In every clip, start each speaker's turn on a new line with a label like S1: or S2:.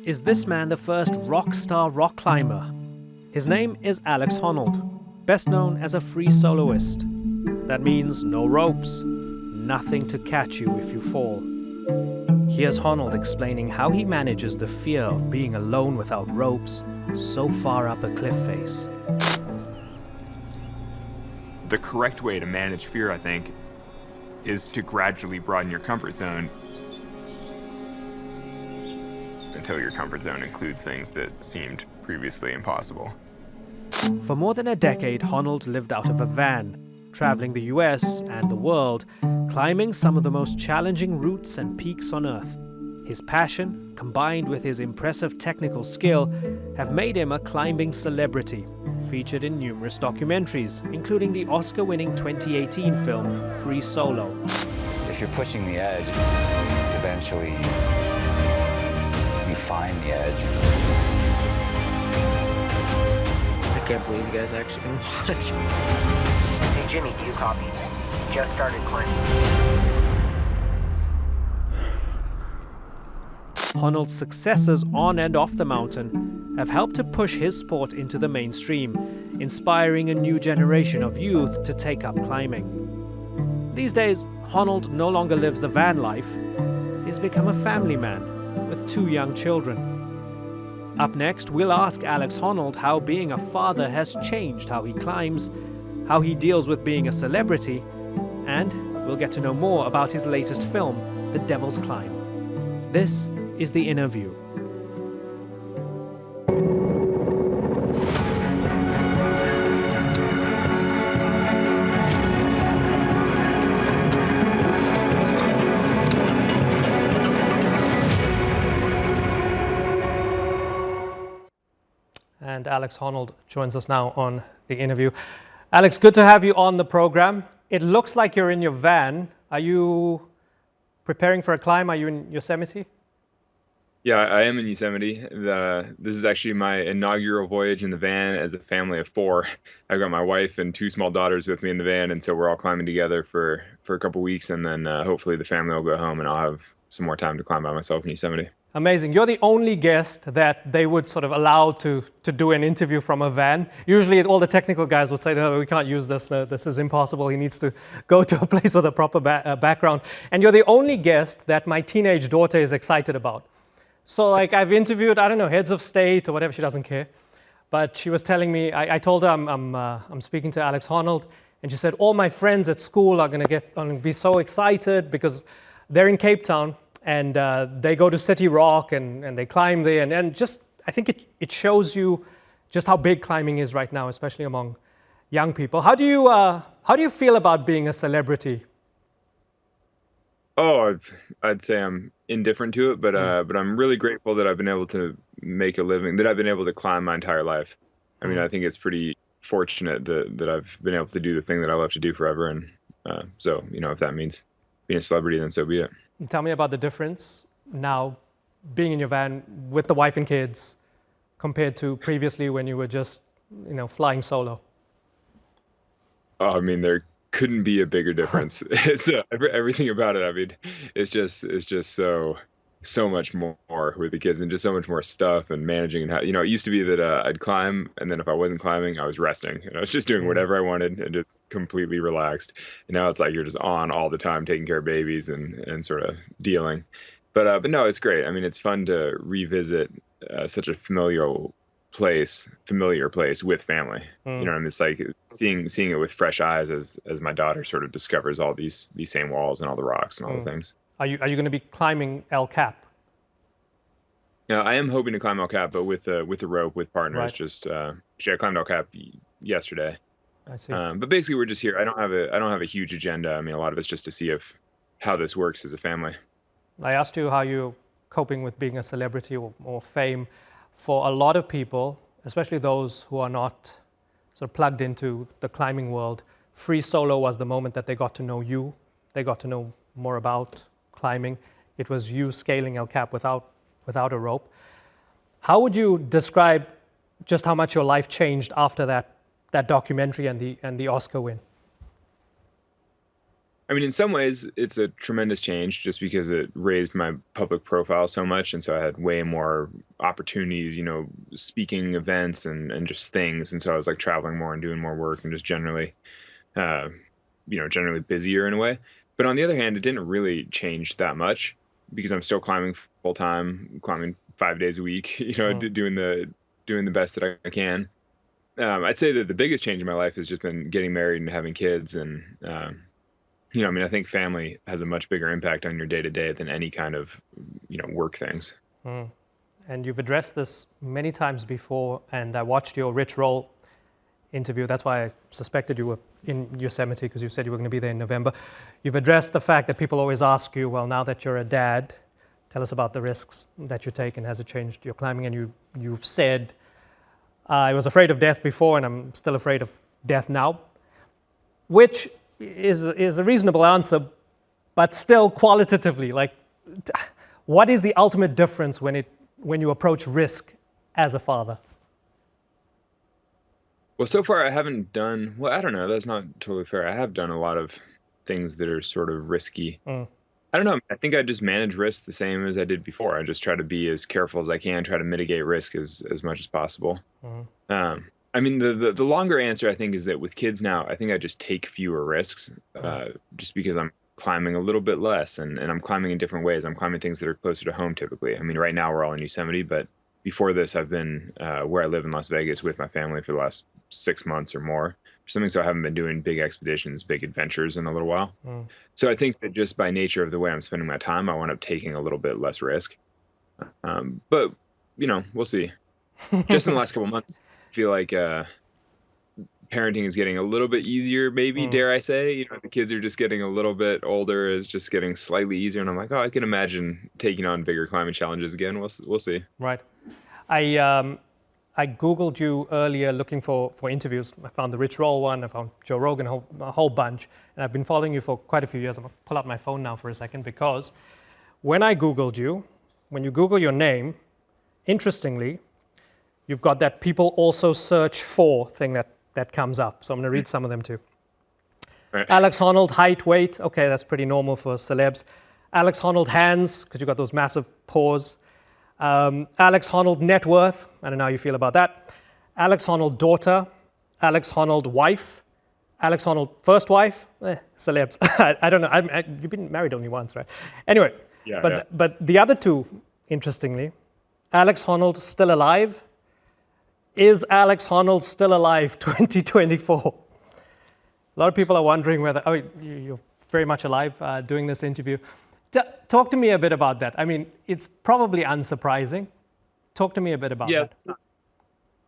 S1: is this man the first rock star rock climber? His name is Alex Honnold, best known as a free soloist. That means no ropes, nothing to catch you if you fall. Here's Honnold explaining how he manages the fear of being alone without ropes so far up a cliff face.
S2: The correct way to manage fear, I think, is to gradually broaden your comfort zone until your comfort zone includes things that seemed previously impossible.
S1: For more than a decade, Honnold lived out of a van, traveling the US and the world, climbing some of the most challenging routes and peaks on Earth. His passion, combined with his impressive technical skill, have made him a climbing celebrity, featured in numerous documentaries, including the Oscar-winning 2018 film Free Solo.
S3: If you're pushing the edge, eventually you find the edge.
S4: I can't believe you guys actually can watch.
S5: Hey Jimmy, do you copy? Just started climbing.
S1: Honnold's successes on and off the mountain have helped to push his sport into the mainstream, inspiring a new generation of youth to take up climbing. These days, Honnold no longer lives the van life. He's become a family man with 2 young children. Up next, we'll ask Alex Honnold how being a father has changed how he climbs, how he deals with being a celebrity, and we'll get to know more about his latest film, The Devil's Climb. This is the InnerView. And Alex Honnold joins us now on the InnerView. Alex, good to have you on the program. It looks like you're in your van. Are you preparing for a climb? Are you in Yosemite?
S2: Yeah, I am in Yosemite. This is actually my inaugural voyage in the van as a family of 4. I've got my wife and 2 small daughters with me in the van, and so we're all climbing together for a couple weeks, and then hopefully the family will go home and I'll have some more time to climb by myself in Yosemite.
S1: Amazing. You're the only guest that they would sort of allow to do an interview from a van. Usually all the technical guys would say, no, we can't use this. No, this is impossible. He needs to go to a place with a proper background. And you're the only guest that my teenage daughter is excited about. So like I've interviewed, I don't know, heads of state or whatever, she doesn't care. But she was telling me, I told her I'm speaking to Alex Honnold, and she said, all my friends at school are going to be so excited because they're in Cape Town. And they go to City Rock and they climb there. And just, I think it shows you just how big climbing is right now, especially among young people. How do you feel about being a celebrity?
S2: Oh, I'd say I'm indifferent to it, but I'm really grateful that I've been able to make a living, that I've been able to climb my entire life. I mean, I think it's pretty fortunate that I've been able to do the thing that I love to do forever. And so, you know, if that means being a celebrity, then so be it.
S1: Tell me about the difference now being in your van with the wife and kids compared to previously when you were just, you know, flying solo.
S2: Oh, I mean, there couldn't be a bigger difference. It's everything about it. I mean, it's just so much more with the kids and just so much more stuff and managing and how, you know, it used to be that I'd climb and then if I wasn't climbing, I was resting and I was just doing whatever I wanted and just completely relaxed. And now it's like you're just on all the time, taking care of babies and sort of dealing. But no, it's great. I mean, it's fun to revisit such a familiar place with family. You know, and it's like seeing it with fresh eyes as my daughter sort of discovers all these same walls and all the rocks and all the things.
S1: Are you going to be climbing El Cap?
S2: Yeah, I am hoping to climb El Cap, but with a rope with partners.
S1: Right.
S2: Just actually, I climbed El Cap yesterday.
S1: I see.
S2: But basically, we're just here. I don't have a huge agenda. I mean, a lot of it's just to see how this works as a family.
S1: I asked you how you're coping with being a celebrity or fame. For a lot of people, especially those who are not sort of plugged into the climbing world, free solo was the moment that they got to know you. They got to know more about climbing. It was you scaling El Cap without a rope. How would you describe just how much your life changed after that documentary and the Oscar win?
S2: I mean, in some ways, it's a tremendous change just because it raised my public profile so much. And so I had way more opportunities, speaking events and just things. And so I was like traveling more and doing more work and just uh, generally busier in a way. But on the other hand, it didn't really change that much because I'm still climbing full time, climbing 5 days a week, doing the best that I can. I'd say that the biggest change in my life has just been getting married and having kids. And, I think family has a much bigger impact on your day to day than any kind of, work things.
S1: Mm. And you've addressed this many times before, and I watched your Rich Roll interview. That's why I suspected you were in Yosemite, because you said you were going to be there in November. You've addressed the fact that people always ask you, well, now that you're a dad, tell us about the risks that you take and has it changed your climbing? And you've said, I was afraid of death before and I'm still afraid of death now, which is a reasonable answer, but still qualitatively, like, what is the ultimate difference when you approach risk as a father?
S2: Well, so far I haven't done, well, I don't know, that's not totally fair. I have done a lot of things that are sort of risky. I don't know. I think I just manage risk the same as I did before. I just try to be as careful as I can, try to mitigate risk as much as possible. I mean, the longer answer, I think, is that with kids now, I think I just take fewer risks just because I'm climbing a little bit less and I'm climbing in different ways. I'm climbing things that are closer to home typically. I mean, right now we're all in Yosemite, but before this, I've been where I live in Las Vegas with my family for the last 6 months or more. Something, so I haven't been doing big expeditions, big adventures in a little while. So I think that just by nature of the way I'm spending my time, I wind up taking a little bit less risk. But, we'll see. Just in the last couple of months, I feel like parenting is getting a little bit easier, maybe, dare I say. The kids are just getting a little bit older. It's just getting slightly easier. And I'm like, I can imagine taking on bigger climbing challenges again. We'll see.
S1: Right. I Googled you earlier looking for interviews. I found the Rich Roll one, I found Joe Rogan, a whole bunch. And I've been following you for quite a few years. I'm going to pull out my phone now for a second, because when I Googled you, when you Google your name, interestingly, you've got that people also search for thing that comes up. So I'm going to read some of them too.
S2: Right.
S1: Alex Honnold, height, weight. Okay, that's pretty normal for celebs. Alex Honnold, hands, because you've got those massive paws. Alex Honnold, net worth. I don't know how you feel about that. Alex Honnold, daughter. Alex Honnold, wife. Alex Honnold, first wife. Celebs. I don't know. You've been married only once, right? Anyway, but the other two, interestingly, Alex Honnold, still alive. Is Alex Honnold still alive 2024? A lot of people are wondering whether, you're very much alive doing this interview. Talk to me a bit about that. I mean, it's probably unsurprising. Talk to me a bit about that.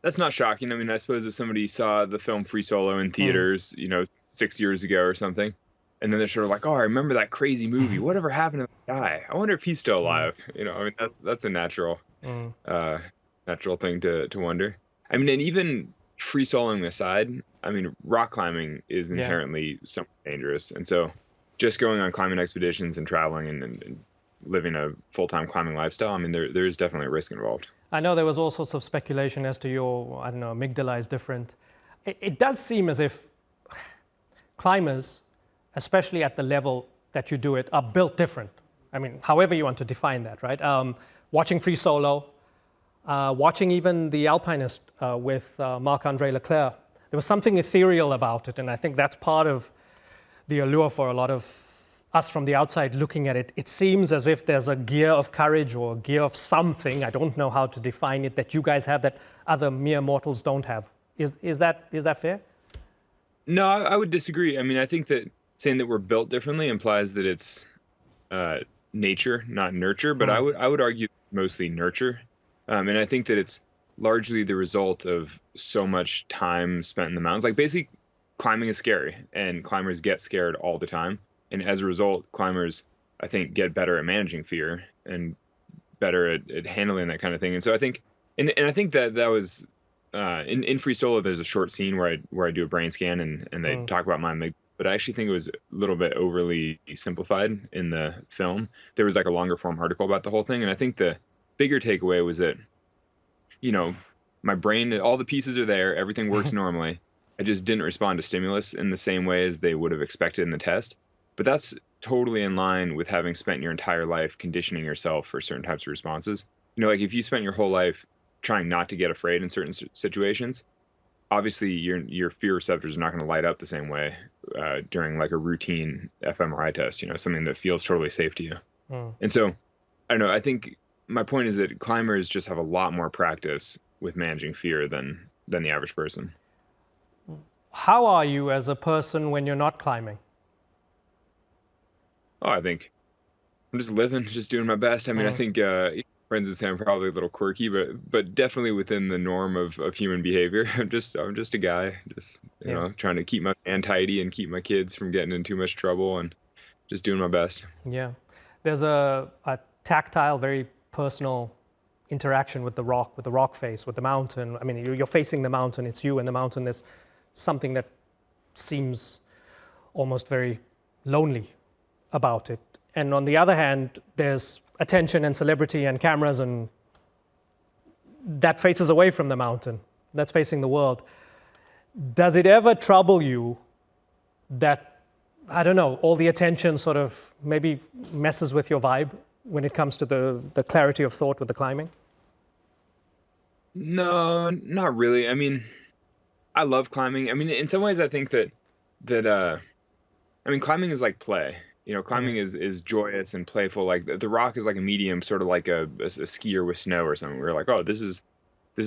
S2: That's not shocking. I mean, I suppose if somebody saw the film Free Solo in theaters, 6 years ago or something, and then they're sort of like, I remember that crazy movie. Whatever happened to that guy? I wonder if he's still alive. I mean, that's a natural thing to wonder. I mean, and even free soloing aside, I mean, rock climbing is inherently somewhat dangerous. And so just going on climbing expeditions and traveling and living a full-time climbing lifestyle, I mean, there is definitely a risk involved.
S1: I know there was all sorts of speculation as to your, amygdala is different. It does seem as if climbers, especially at the level that you do it, are built different. I mean, however you want to define that, right? Watching Free Solo, watching even The Alpinist with Marc-Andre Leclerc, there was something ethereal about it, and I think that's part of the allure for a lot of us from the outside looking at it. It seems as if there's a gear of courage or a gear of something, I don't know how to define it, that you guys have that other mere mortals don't have. Is that fair?
S2: No, I would disagree. I mean, I think that saying that we're built differently implies that it's nature, not nurture, but I would argue it's mostly nurture. And I think that it's largely the result of so much time spent in the mountains. Like, basically, climbing is scary, and climbers get scared all the time. And as a result, climbers, I think, get better at managing fear and better at handling that kind of thing. And so I think, and I think that was in Free Solo. There's a short scene where I do a brain scan and they talk about my amygdala. But I actually think it was a little bit overly simplified in the film. There was like a longer form article about the whole thing, and I think the bigger takeaway was that, my brain, all the pieces are there, everything works normally. I just didn't respond to stimulus in the same way as they would have expected in the test. But that's totally in line with having spent your entire life conditioning yourself for certain types of responses. Like if you spent your whole life trying not to get afraid in certain situations, obviously your fear receptors are not going to light up the same way during like a routine fMRI test, something that feels totally safe to you. And so, I don't know, I think my point is that climbers just have a lot more practice with managing fear than the average person.
S1: How are you as a person when you're not climbing?
S2: Oh, I think I'm just living, just doing my best. I mean, I think friends would say I'm probably a little quirky, but definitely within the norm of human behavior. I'm just a guy, just trying to keep my man tidy and keep my kids from getting in too much trouble, and just doing my best.
S1: Yeah, there's a tactile, very personal interaction with the rock face, with the mountain. I mean, you're facing the mountain, it's you and the mountain. There's something that seems almost very lonely about it. And on the other hand, there's attention and celebrity and cameras, and that faces away from the mountain. That's facing the world. Does it ever trouble you that, I don't know, all the attention sort of maybe messes with your vibe when it comes to the clarity of thought with the climbing?
S2: No, not really. I mean, I love climbing. I mean, in some ways I think that climbing is like play. Climbing is joyous and playful. Like the rock is like a medium, sort of like a skier with snow or something. We're like, oh, this is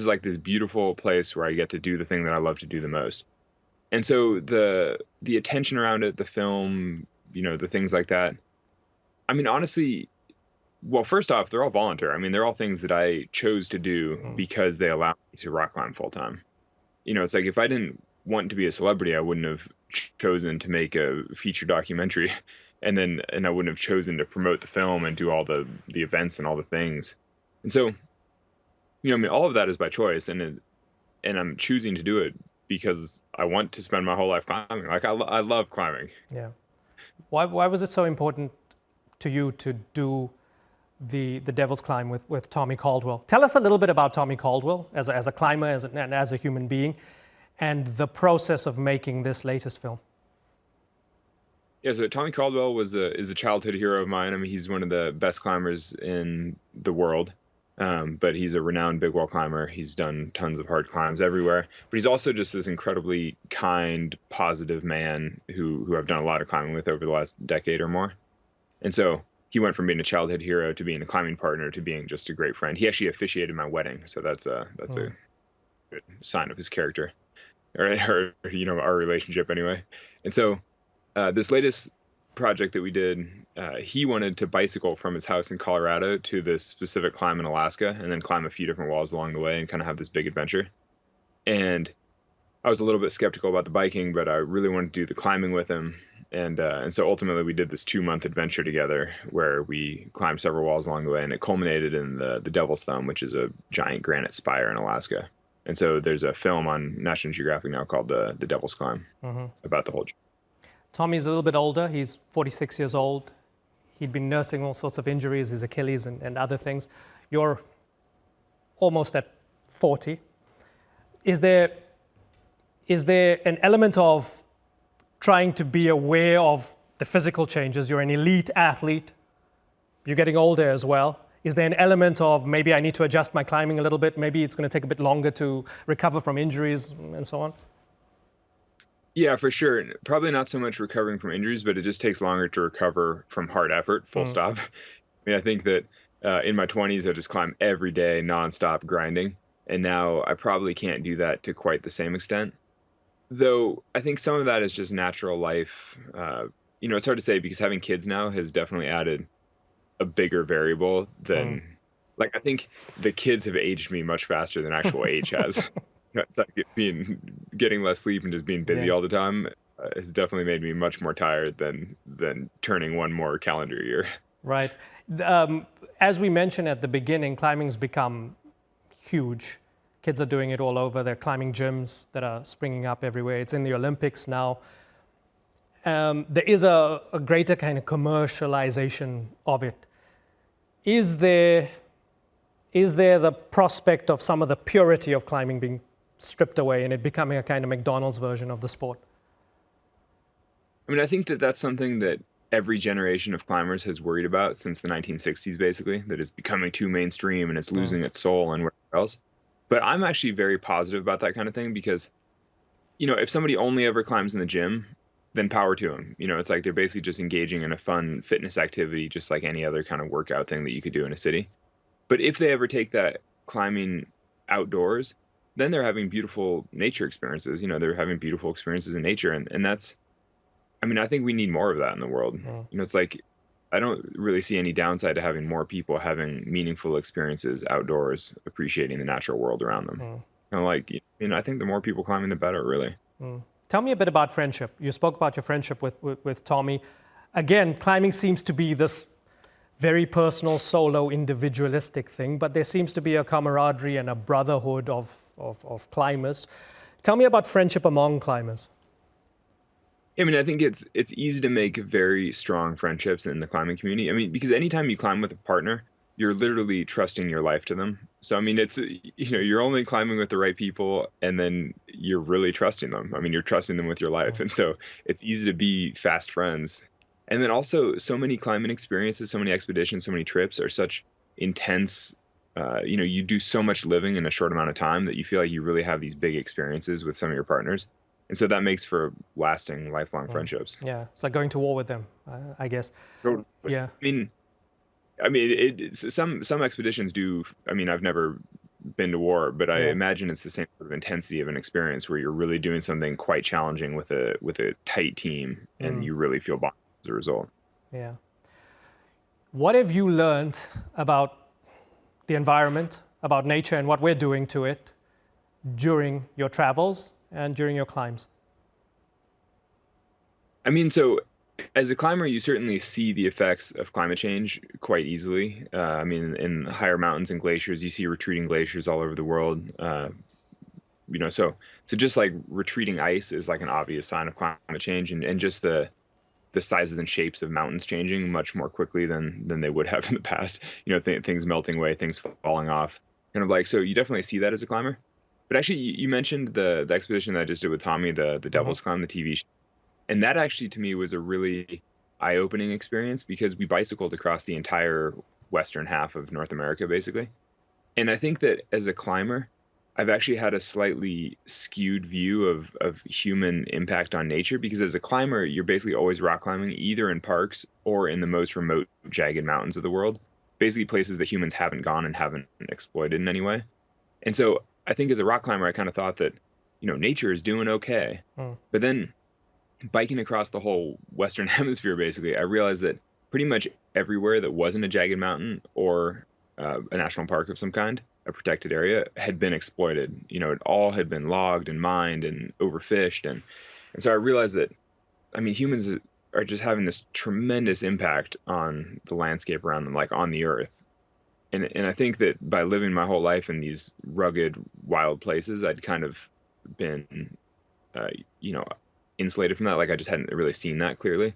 S2: like this beautiful place where I get to do the thing that I love to do the most. And so the attention around it, the film, the things like that. I mean, honestly, well, first off, they're all voluntary. I mean, they're all things that I chose to do because they allow me to rock climb full time. It's like if I didn't want to be a celebrity, I wouldn't have chosen to make a feature documentary. And I wouldn't have chosen to promote the film and do all the events and all the things. And so, all of that is by choice, and I'm choosing to do it because I want to spend my whole life climbing. Like I love climbing. Yeah.
S1: Why was it so important to you to do the Devil's Climb with Tommy Caldwell? Tell us a little bit about Tommy Caldwell as a climber, and as a human being, and the process of making this latest film.
S2: Yeah, so Tommy Caldwell is a childhood hero of mine. I mean, he's one of the best climbers in the world, but he's a renowned big wall climber. He's done tons of hard climbs everywhere, but he's also just this incredibly kind, positive man who I've done a lot of climbing with over the last decade or more. And so he went from being a childhood hero to being a climbing partner to being just a great friend. He actually officiated my wedding, so that's a good sign of his character, or our relationship anyway. And so. This latest project that we did, he wanted to bicycle from his house in Colorado to this specific climb in Alaska, and then climb a few different walls along the way and kind of have this big adventure. And I was a little bit skeptical about the biking, but I really wanted to do the climbing with him. And so ultimately we did this 2-month adventure together where we climbed several walls along the way, and it culminated in the Devil's Thumb, which is a giant granite spire in Alaska. And so there's a film on National Geographic now called the Devil's Climb about the whole journey.
S1: Tommy's a little bit older. He's 46 years old. He'd been nursing all sorts of injuries, his Achilles and other things. You're almost at 40. Is there an element of trying to be aware of the physical changes? You're an elite athlete. You're getting older as well. Is there an element of maybe I need to adjust my climbing a little bit? Maybe it's going to take a bit longer to recover from injuries and so on?
S2: Yeah, for sure. Probably not so much recovering from injuries, but it just takes longer to recover from hard effort, full stop. I mean, I think that in my 20s, I just climbed every day, nonstop grinding. And now I probably can't do that to quite the same extent. Though I think some of that is just natural life. It's hard to say because having kids now has definitely added a bigger variable than, like, I think the kids have aged me much faster than actual age has. It's like getting less sleep and just being busy all the time has definitely made me much more tired than turning one more calendar year.
S1: Right. As we mentioned at the beginning, climbing's become huge. Kids are doing it all over. There are climbing gyms that are springing up everywhere. It's in the Olympics now. There is a greater kind of commercialization of it. Is there the prospect of some of the purity of climbing being stripped away and it becoming a kind of McDonald's version of the sport?
S2: I mean, I think that that's something that every generation of climbers has worried about since the 1960s, basically, that it's becoming too mainstream and it's losing its soul and whatever else. But I'm actually very positive about that kind of thing because, if somebody only ever climbs in the gym, then power to them. It's like they're basically just engaging in a fun fitness activity, just like any other kind of workout thing that you could do in a city. But if they ever take that climbing outdoors, then they're having beautiful nature experiences. They're having beautiful experiences in nature. And that's, I think we need more of that in the world. It's like, I don't really see any downside to having more people having meaningful experiences outdoors, appreciating the natural world around them. I think the more people climbing, the better, really.
S1: Tell me a bit about friendship. You spoke about your friendship with Tommy. Again, climbing seems to be this very personal, solo, individualistic thing, but there seems to be a camaraderie and a brotherhood of climbers. Tell me about friendship among climbers.
S2: I think it's easy to make very strong friendships in the climbing community. Because anytime you climb with a partner, you're literally trusting your life to them. So, it's, you're only climbing with the right people, and then you're really trusting them. You're trusting them with your life. And so it's easy to be fast friends. And then also so many climbing experiences, so many expeditions, so many trips are such intense. You do so much living in a short amount of time that you feel like you really have these big experiences with some of your partners. And so that makes for lasting, lifelong friendships.
S1: Yeah, it's like going to war with them, I guess.
S2: Totally.
S1: Yeah.
S2: Some expeditions do. I've never been to war, but I imagine it's the same sort of intensity of an experience where you're really doing something quite challenging with a tight team, and you really feel bonded as a result.
S1: Yeah. What have you learned about the environment, about nature, and what we're doing to it during your travels and during your climbs?
S2: So as a climber, you certainly see the effects of climate change quite easily. In higher mountains and glaciers, you see retreating glaciers all over the world. So just like retreating ice is like an obvious sign of climate change, and just the sizes and shapes of mountains changing much more quickly than they would have in the past. Things melting away, things falling off. So you definitely see that as a climber. But actually, you mentioned the expedition that I just did with Tommy, the Devil's Climb, the TV show. And that actually, to me, was a really eye-opening experience because we bicycled across the entire western half of North America, basically. And I think that as a climber, I've actually had a slightly skewed view of human impact on nature because as a climber, you're basically always rock climbing either in parks or in the most remote, jagged mountains of the world, basically places that humans haven't gone and haven't exploited in any way. And so I think as a rock climber, I kind of thought that, nature is doing okay. But then biking across the whole Western hemisphere, basically, I realized that pretty much everywhere that wasn't a jagged mountain or a national park of some kind, a protected area, had been exploited. It all had been logged and mined and overfished. And so I realized that, humans are just having this tremendous impact on the landscape around them, like on the earth. And I think that by living my whole life in these rugged, wild places, I'd kind of been, insulated from that. Like I just hadn't really seen that clearly.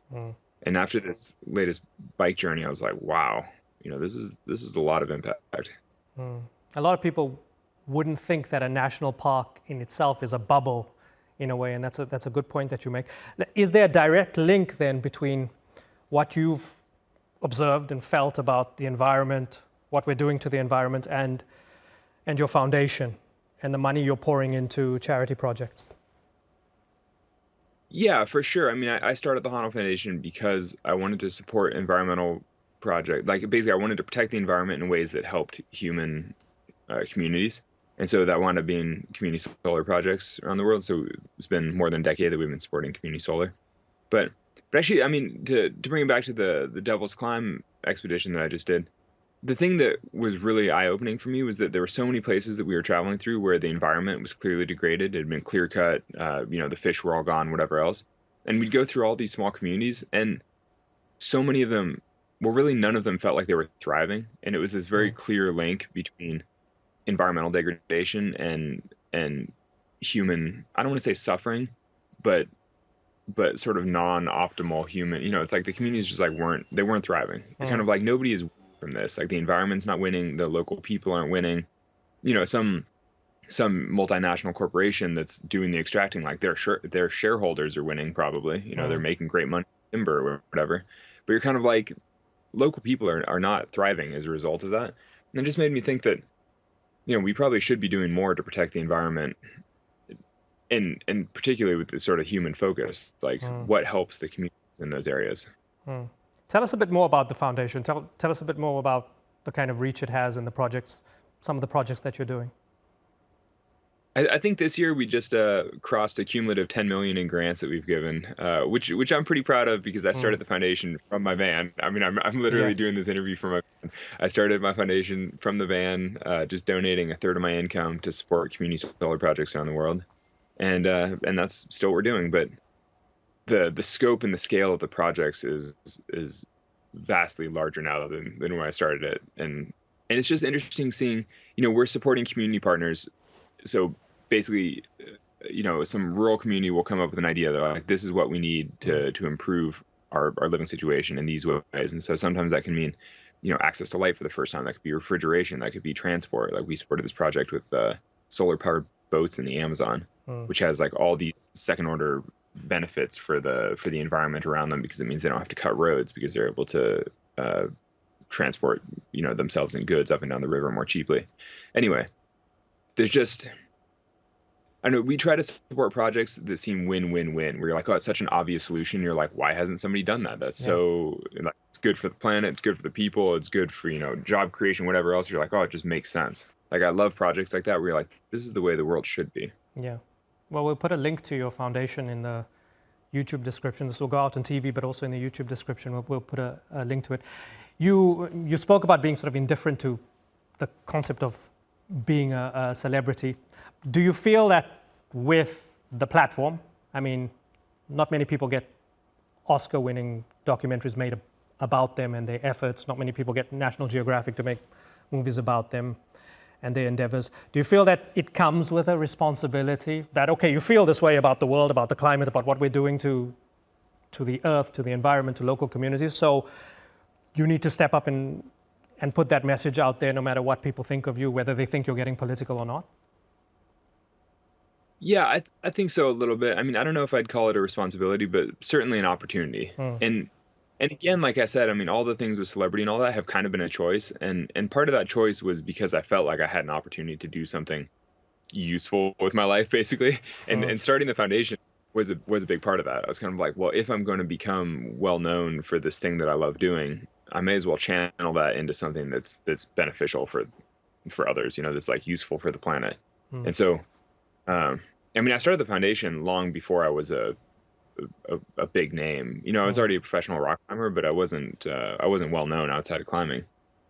S2: And after this latest bike journey, I was like, wow, this is a lot of impact.
S1: A lot of people wouldn't think that a national park in itself is a bubble in a way, and that's a good point that you make. Is there a direct link then between what you've observed and felt about the environment, what we're doing to the environment, and your foundation and the money you're pouring into charity projects?
S2: Yeah, for sure. I started the Honnold Foundation because I wanted to support environmental projects. Like basically, I wanted to protect the environment in ways that helped human communities. And so that wound up being community solar projects around the world. So it's been more than a decade that we've been supporting community solar. But actually, to bring it back to the Devil's Climb expedition that I just did, the thing that was really eye-opening for me was that there were so many places that we were traveling through where the environment was clearly degraded. It had been clear-cut, the fish were all gone, whatever else. And we'd go through all these small communities, and so many of them, well, really none of them felt like they were thriving. And it was this very clear link between environmental degradation and human, I don't want to say suffering, but sort of non-optimal human, it's like the communities just like weren't thriving. They're kind of like nobody is from this. Like the environment's not winning, the local people aren't winning. Some multinational corporation that's doing the extracting, like their shareholders are winning probably. They're making great money timber or whatever. But you're kind of like, local people are not thriving as a result of that. And it just made me think that, we probably should be doing more to protect the environment, and particularly with this sort of human focus, like what helps the communities in those areas.
S1: Tell us a bit more about the foundation. Tell us a bit more about the kind of reach it has and the projects, some of the projects that you're doing.
S2: I think this year we just crossed a cumulative 10 million in grants that we've given, which I'm pretty proud of, because I started the foundation from my van. I mean, I'm literally doing this interview from my van. I started my foundation from the van, just donating a third of my income to support community solar projects around the world, and that's still what we're doing. But the scope and the scale of the projects is vastly larger now than when I started it, and it's just interesting seeing, we're supporting community partners. So basically, some rural community will come up with an idea. They're like, this is what we need to improve our living situation in these ways. And so sometimes that can mean, access to light for the first time. That could be refrigeration. That could be transport. Like, we supported this project with solar powered boats in the Amazon, which has like all these second order benefits for the environment around them, because it means they don't have to cut roads, because they're able to transport, themselves and goods up and down the river more cheaply. Anyway, there's just, I know we try to support projects that seem win-win-win, where you're like, oh, it's such an obvious solution. You're like, why hasn't somebody done that? That's so, like, it's good for the planet. It's good for the people. It's good for, job creation, whatever else. You're like, oh, it just makes sense. Like, I love projects like that where you're like, this is the way the world should be. Yeah.
S1: Well, we'll put a link to your foundation in the YouTube description. This will go out on TV, but also in the YouTube description, we'll put a link to it. You spoke about being sort of indifferent to the concept of being a celebrity. Do you feel that with the platform, I mean, not many people get Oscar-winning documentaries made about them and their efforts. Not many people get National Geographic to make movies about them and their endeavors. Do you feel that it comes with a responsibility that, okay, you feel this way about the world, about the climate, about what we're doing to the earth, to the environment, to local communities, so you need to step up and put that message out there no matter what people think of you, whether they think you're getting political or not?
S2: Yeah, I think so a little bit. I mean, I don't know if I'd call it a responsibility, but certainly an opportunity. And again, like I said, I mean, all the things with celebrity and all that have kind of been a choice. And part of that choice was because I felt like I had an opportunity to do something useful with my life, basically. And starting the foundation was a big part of that. I was kind of like, well, if I'm going to become well known for this thing that I love doing, I may as well channel that into something that's beneficial for others, that's like useful for the planet. And so, I mean, I started the foundation long before I was a big name. I was already a professional rock climber, but I wasn't well known outside of climbing.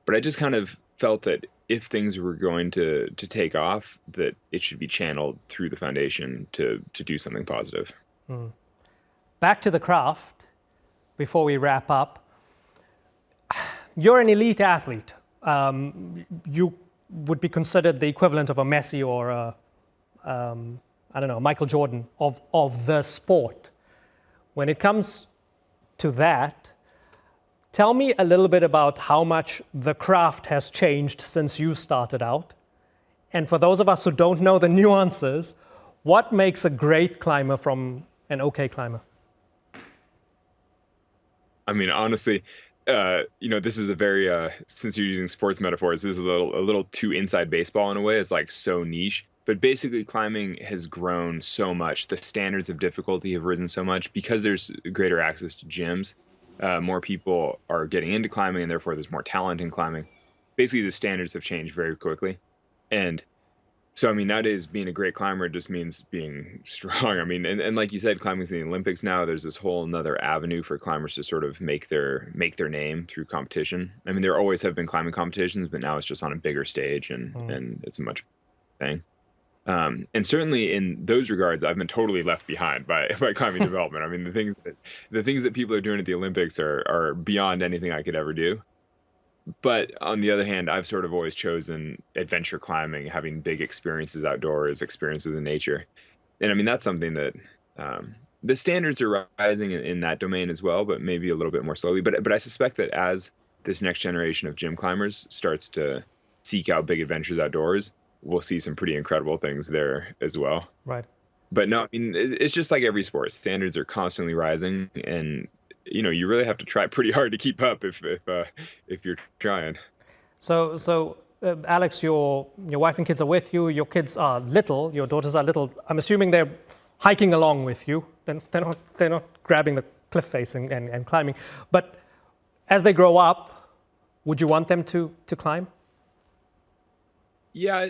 S2: But I just kind of felt that if things were going to take off, that it should be channeled through the foundation to do something positive.
S1: Back to the craft before we wrap up. You're an elite athlete. You would be considered the equivalent of a Messi or I don't know, Michael Jordan of the sport. When it comes to that, tell me a little bit about how much the craft has changed since you started out. And for those of us who don't know the nuances, what makes a great climber from an okay climber?
S2: I mean, honestly, this is a very, since you're using sports metaphors, this is a little too inside baseball in a way. It's like so niche. But basically, climbing has grown so much. The standards of difficulty have risen so much because there's greater access to gyms. More people are getting into climbing, and therefore there's more talent in climbing. Basically, the standards have changed very quickly. And so, I mean, nowadays, being a great climber just means being strong. I mean, and like you said, climbing's in the Olympics now. There's this whole another avenue for climbers to sort of make their name through competition. I mean, there always have been climbing competitions, but now it's just on a bigger stage, and it's a much thing. And certainly in those regards, I've been totally left behind by climbing development. I mean, the things that people are doing at the Olympics are beyond anything I could ever do. But on the other hand, I've sort of always chosen adventure climbing, having big experiences outdoors, experiences in nature. And I mean, that's something that the standards are rising in that domain as well, but maybe a little bit more slowly. But I suspect that as this next generation of gym climbers starts to seek out big adventures outdoors, we'll see some pretty incredible things there as well.
S1: Right.
S2: But no, I mean, it's just like every sport. Standards are constantly rising, and you really have to try pretty hard to keep up if you're trying.
S1: So Alex, your wife and kids are with you. Your kids are little. Your daughters are little. I'm assuming they're hiking along with you. They're not grabbing the cliff face and climbing. But as they grow up, would you want them to climb?
S2: Yeah,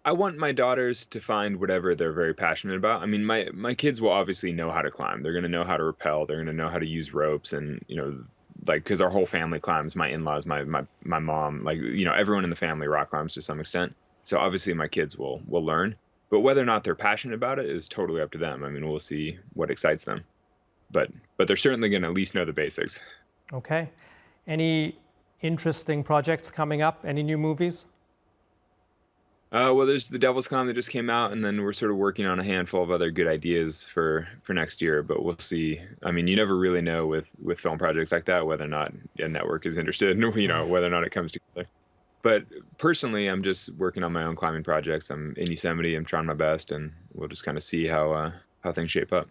S2: I want my daughters to find whatever they're very passionate about. I mean, my kids will obviously know how to climb. They're going to know how to rappel. They're going to know how to use ropes, and like, because our whole family climbs. My in-laws, my mom, like, everyone in the family rock climbs to some extent. So obviously my kids will learn. But whether or not they're passionate about it is totally up to them. I mean, we'll see what excites them. But they're certainly going to at least know the basics.
S1: Okay. Any interesting projects coming up? Any new movies?
S2: Well, there's The Devil's Clown that just came out, and then we're sort of working on a handful of other good ideas for next year, but we'll see. I mean, you never really know with film projects like that whether or not a network is interested, whether or not it comes together. But personally, I'm just working on my own climbing projects. I'm in Yosemite. I'm trying my best, and we'll just kind of see how things shape up.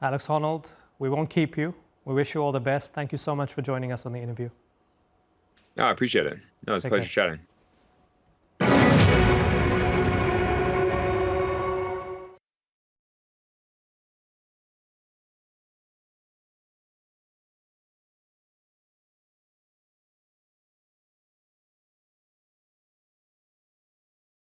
S1: Alex Honnold, we won't keep you. We wish you all the best. Thank you so much for joining us on the interview.
S2: No, I appreciate it. No, it's a pleasure chatting.